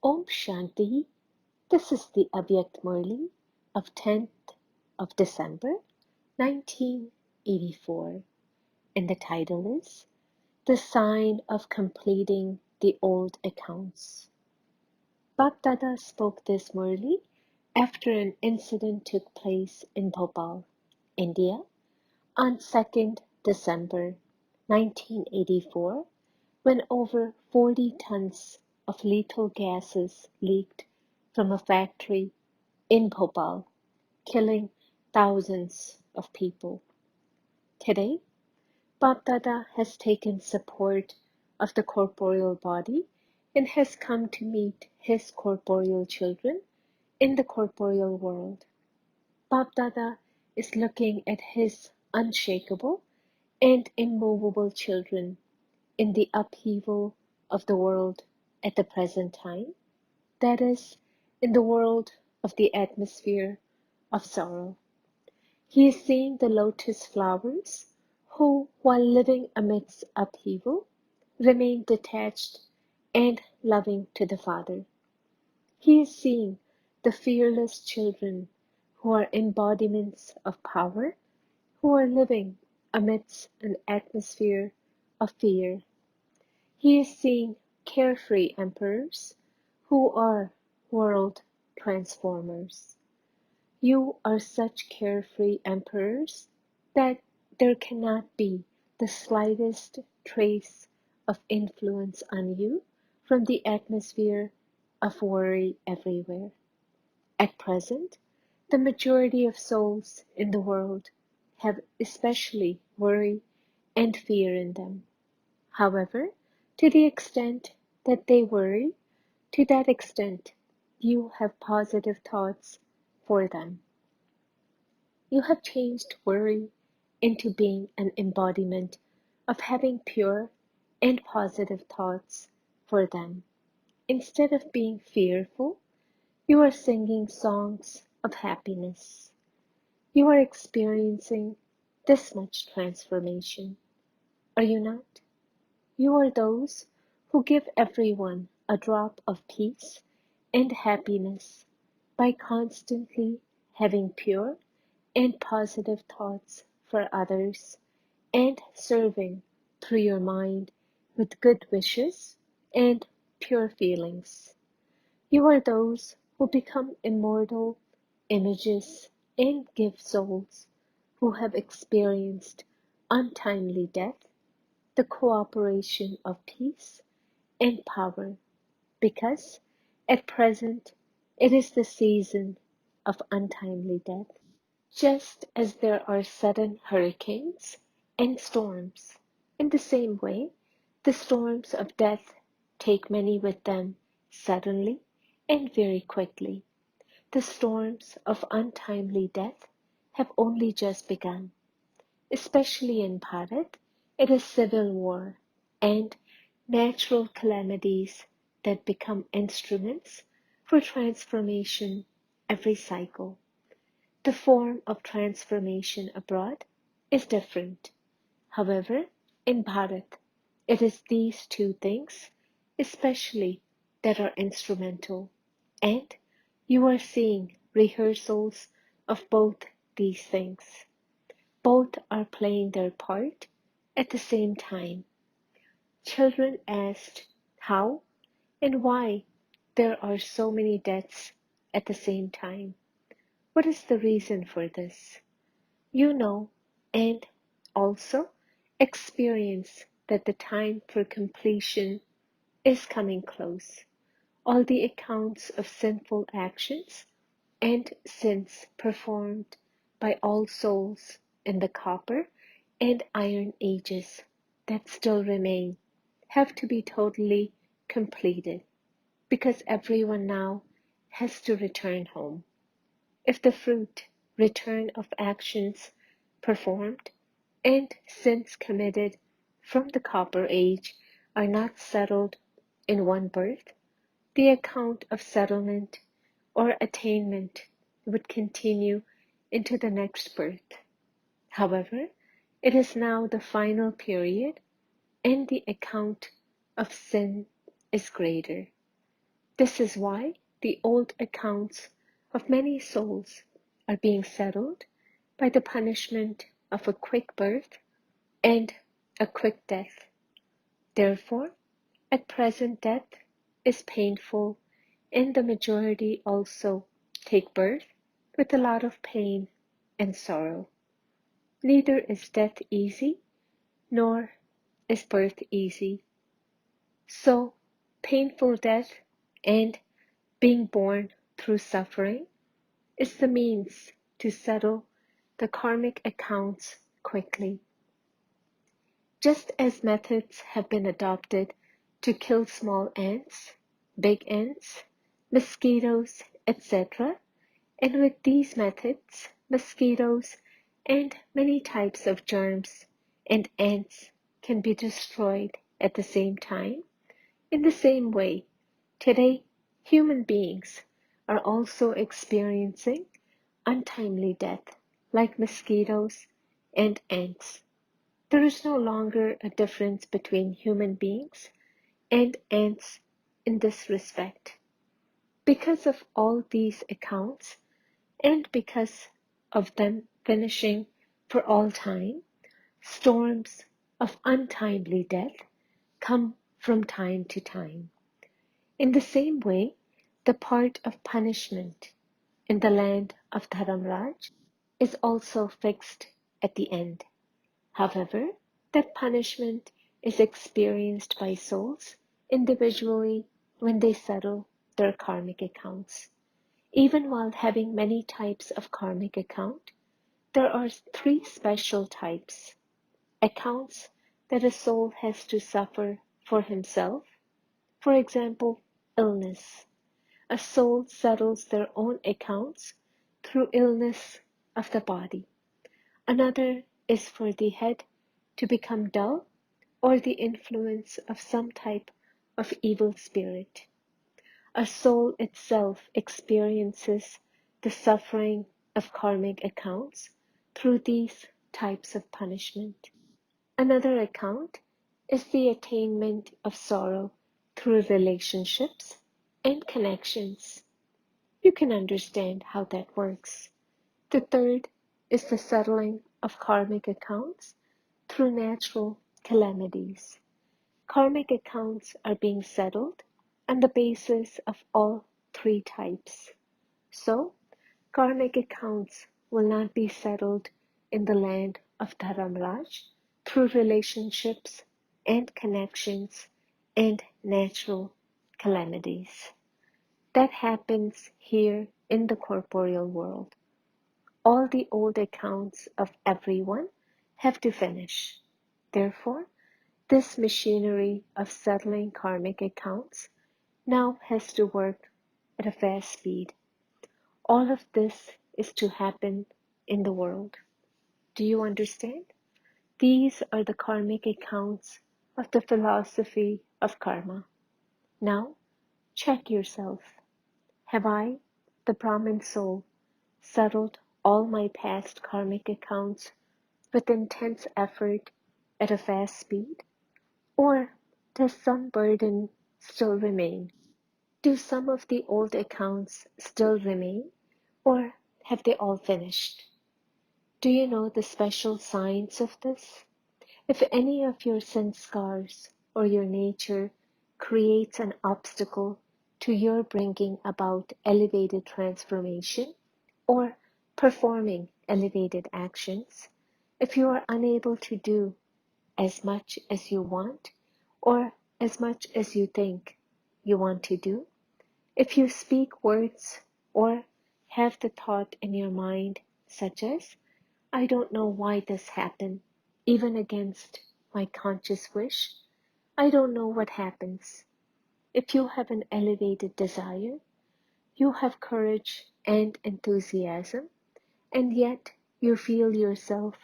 Om Shanti. This is the Avyakt Murli of 10th of December 1984, and the title is The Sign of Completing the Old Accounts. Bapdada spoke this Murli after an incident took place in Bhopal, India, on 2nd December 1984, when over 40 tons of lethal gases leaked from a factory in Bhopal, killing thousands of people. Today, Bapdada has taken support of the corporeal body and has come to meet his corporeal children in the corporeal world. Bapdada is looking at his unshakable and immovable children in the upheaval of the world at the present time, that is, in the world of the atmosphere of sorrow. He is seeing the lotus flowers who, while living amidst upheaval, remain detached and loving to the Father. He is seeing the fearless children who are embodiments of power, who are living amidst an atmosphere of fear. He is seeing carefree emperors who are world transformers. You are such carefree emperors that there cannot be the slightest trace of influence on you from the atmosphere of worry everywhere. At present, the majority of souls in the world have especially worry and fear in them. However, to the extent that they worry, to that extent you have positive thoughts for them. You have changed worry into being an embodiment of having pure and positive thoughts for them. Instead of being fearful, you are singing songs of happiness. You are experiencing this much transformation. Are you not? You are those who give everyone a drop of peace and happiness by constantly having pure and positive thoughts for others and serving through your mind with good wishes and pure feelings. You are those who become immortal images and give souls who have experienced untimely death the cooperation of peace and power, because at present it is the season of untimely death. Just as there are sudden hurricanes and storms, in the same way the storms of death take many with them suddenly and very quickly. The storms of untimely death have only just begun. Especially in Bharat, it is civil war and natural calamities that become instruments for transformation every cycle. The form of transformation abroad is different. However, in Bharat, it is these two things, especially, that are instrumental, and you are seeing rehearsals of both these things. Both are playing their part at the same time. Children asked how and why there are so many deaths at the same time. What is the reason for this? You know, and also experience that the time for completion is coming close. All the accounts of sinful actions and sins performed by all souls in the copper and iron ages that still remain have to be totally completed, because everyone now has to return home. If the fruit, return of actions performed and sins committed from the copper age are not settled in one birth, the account of settlement or attainment would continue into the next birth. However, it is now the final period and the account of sin is greater. This is why the old accounts of many souls are being settled by the punishment of a quick birth and a quick death. Therefore, at present death is painful, and the majority also take birth with a lot of pain and sorrow. Neither is death easy, nor is birth easy. So, painful death and being born through suffering is the means to settle the karmic accounts quickly. Just as methods have been adopted to kill small ants, big ants, mosquitoes, etc., and with these methods, mosquitoes and many types of germs and ants can be destroyed at the same time. In the same way, today human beings are also experiencing untimely death like mosquitoes and ants. There is no longer a difference between human beings and ants in this respect. Because of all these accounts, and because of them finishing for all time, storms of untimely death come from time to time. In the same way, the part of punishment in the land of Dharamraj is also fixed at the end. However, that punishment is experienced by souls individually when they settle their karmic accounts. Even while having many types of karmic account, there are three special types. Accounts that a soul has to suffer for himself. For example, illness. A soul settles their own accounts through illness of the body. Another is for the head to become dull or the influence of some type of evil spirit. A soul itself experiences the suffering of karmic accounts through these types of punishment. Another account is the attainment of sorrow through relationships and connections. You can understand how that works. The third is the settling of karmic accounts through natural calamities. Karmic accounts are being settled on the basis of all three types. So, karmic accounts will not be settled in the land of Dharamraj through relationships and connections and natural calamities. That happens here in the corporeal world. All the old accounts of everyone have to finish. Therefore, this machinery of settling karmic accounts now has to work at a fast speed. All of this is to happen in the world. Do you understand? These are the karmic accounts of the philosophy of karma. Now, check yourself. Have I, the Brahmin soul, settled all my past karmic accounts with intense effort at a fast speed? Or does some burden still remain? Do some of the old accounts still remain, or have they all finished? Do you know the special signs of this? If any of your sanskars or your nature creates an obstacle to your bringing about elevated transformation or performing elevated actions, if you are unable to do as much as you want or as much as you think you want to do, if you speak words or have the thought in your mind such as, I don't know why this happened, even against my conscious wish, I don't know what happens. If you have an elevated desire, you have courage and enthusiasm, and yet you feel yourself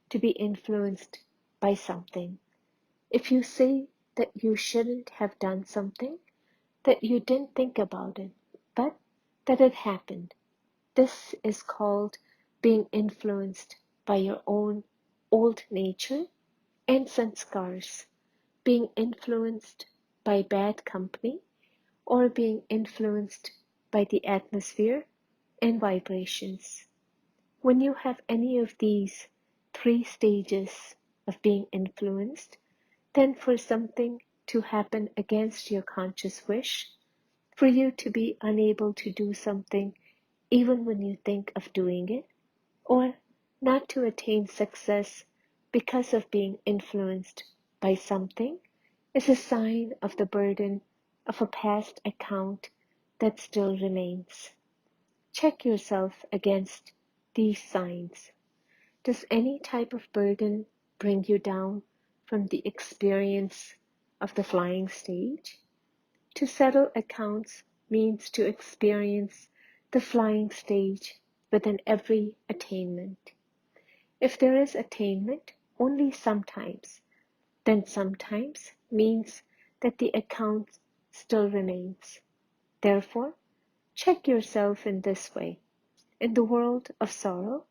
to be influenced by something. If you say that you shouldn't have done something, that you didn't think about it, but that it happened, this is called being influenced by your own old nature and sanskars, being influenced by bad company or being influenced by the atmosphere and vibrations. When you have any of these three stages of being influenced, then for something to happen against your conscious wish, for you to be unable to do something even when you think of doing it, or not to attain success because of being influenced by something, is a sign of the burden of a past account that still remains. Check yourself against these signs. Does any type of burden bring you down from the experience of the flying stage? To settle accounts means to experience the flying stage within every attainment. If there is attainment only sometimes, then sometimes means that the account still remains. Therefore, check yourself in this way. In the world of sorrow,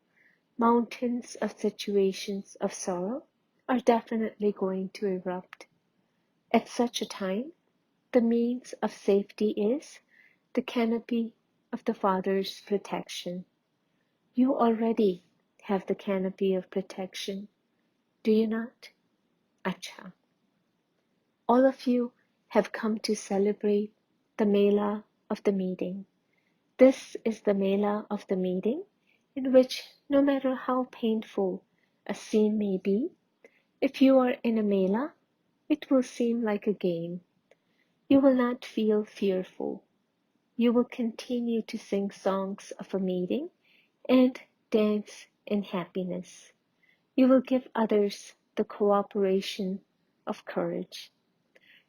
mountains of situations of sorrow are definitely going to erupt. At such a time, the means of safety is the canopy of the Father's protection. You already have the canopy of protection, do you not? Acha. All of you have come to celebrate the Mela of the meeting. This is the Mela of the meeting in which, no matter how painful a scene may be, if you are in a Mela, it will seem like a game. You will not feel fearful. You will continue to sing songs of a meeting and dance in happiness. You will give others the cooperation of courage.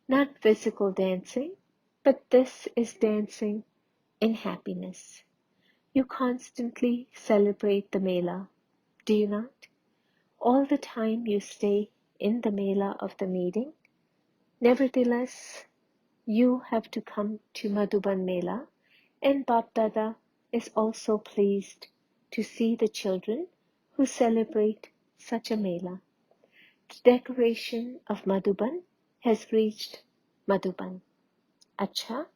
Not physical dancing, but this is dancing in happiness. You constantly celebrate the Mela, do you not? All the time you stay in the Mela of the meeting. Nevertheless, you have to come to Madhuban Mela, and Bap Dada is also pleased to see the children who celebrate such a Mela. The decoration of Madhuban has reached Madhuban. Acha,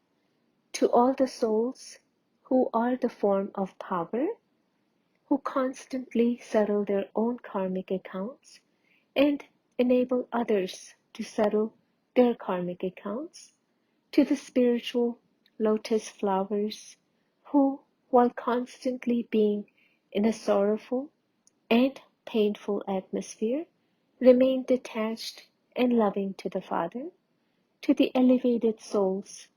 to all the souls who are the form of power, who constantly settle their own karmic accounts and enable others to settle their karmic accounts, to the spiritual lotus flowers who, while constantly being in a sorrowful and painful atmosphere, remain detached and loving to the Father, to the elevated souls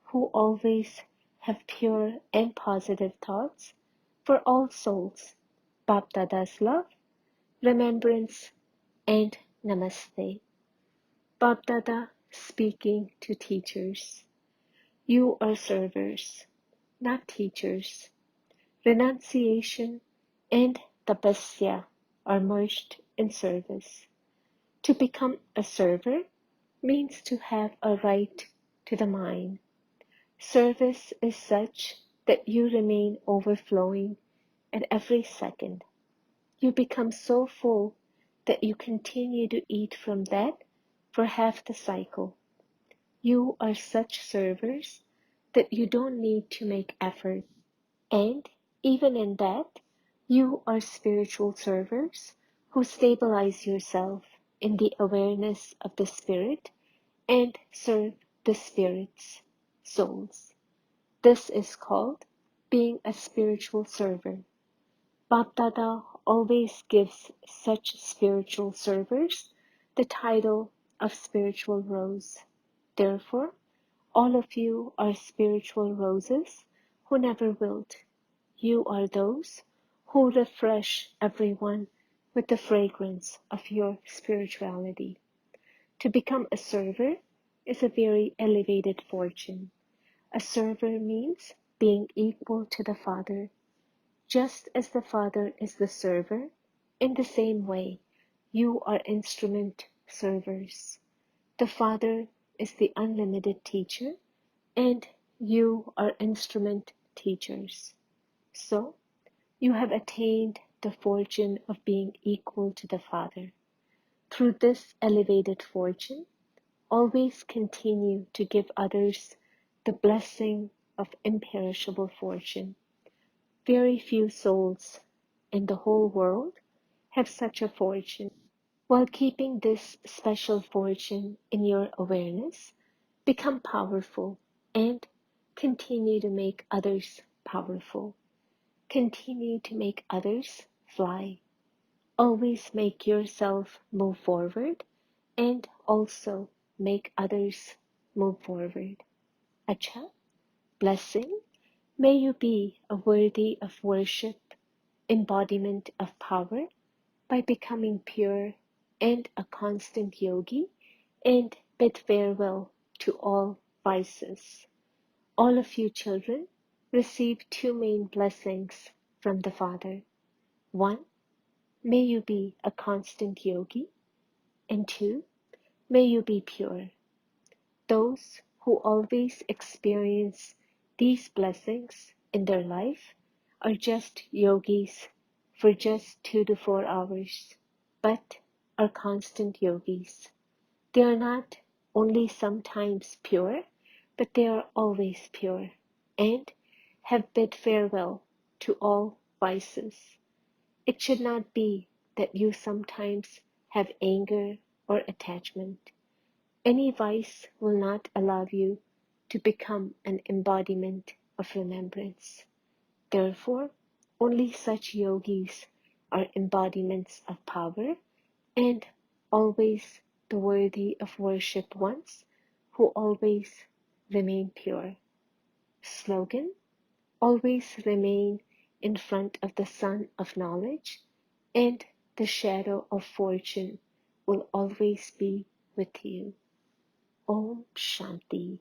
who always have pure and positive thoughts for all souls, Bap Dada's love, remembrance, and namaste. Bap Dada speaking to teachers. You are servers, not teachers. Renunciation and tapasya are merged in service. To become a server means to have a right to the mind. Service is such that you remain overflowing at every second. You become so full that you continue to eat from that for half the cycle. You are such servers that you don't need to make effort. And even in that, you are spiritual servers who stabilize yourself in the awareness of the Spirit and serve the Spirit's souls. This is called being a spiritual server. Bap Dada always gives such spiritual servers the title of spiritual rose. Therefore, all of you are spiritual roses who never wilt. You are those who refresh everyone with the fragrance of your spirituality. To become a server is a very elevated fortune. A server means being equal to the Father. Just as the Father is the server, in the same way, you are instrument servers. The Father is the unlimited teacher, and you are instrument teachers. So, you have attained the fortune of being equal to the Father. Through this elevated fortune, always continue to give others the blessing of imperishable fortune. Very few souls in the whole world have such a fortune. While keeping this special fortune in your awareness, become powerful and continue to make others powerful. Continue to make others fly. Always make yourself move forward and also make others move forward. Acha, blessing, may you be a worthy of worship, embodiment of power by becoming pure and a constant yogi, and bid farewell to all vices. All of you children receive two main blessings from the Father. One, may you be a constant yogi, and two, may you be pure. Those who always experience these blessings in their life are just yogis for just 2 to 4 hours, but are constant yogis. They are not only sometimes pure, but they are always pure and have bid farewell to all vices. It should not be that you sometimes have anger or attachment. Any vice will not allow you to become an embodiment of remembrance. Therefore, only such yogis are embodiments of power and always the worthy of worship ones who always remain pure. Slogan: always remain in front of the sun of knowledge, and the shadow of fortune will always be with you. Om Shanti.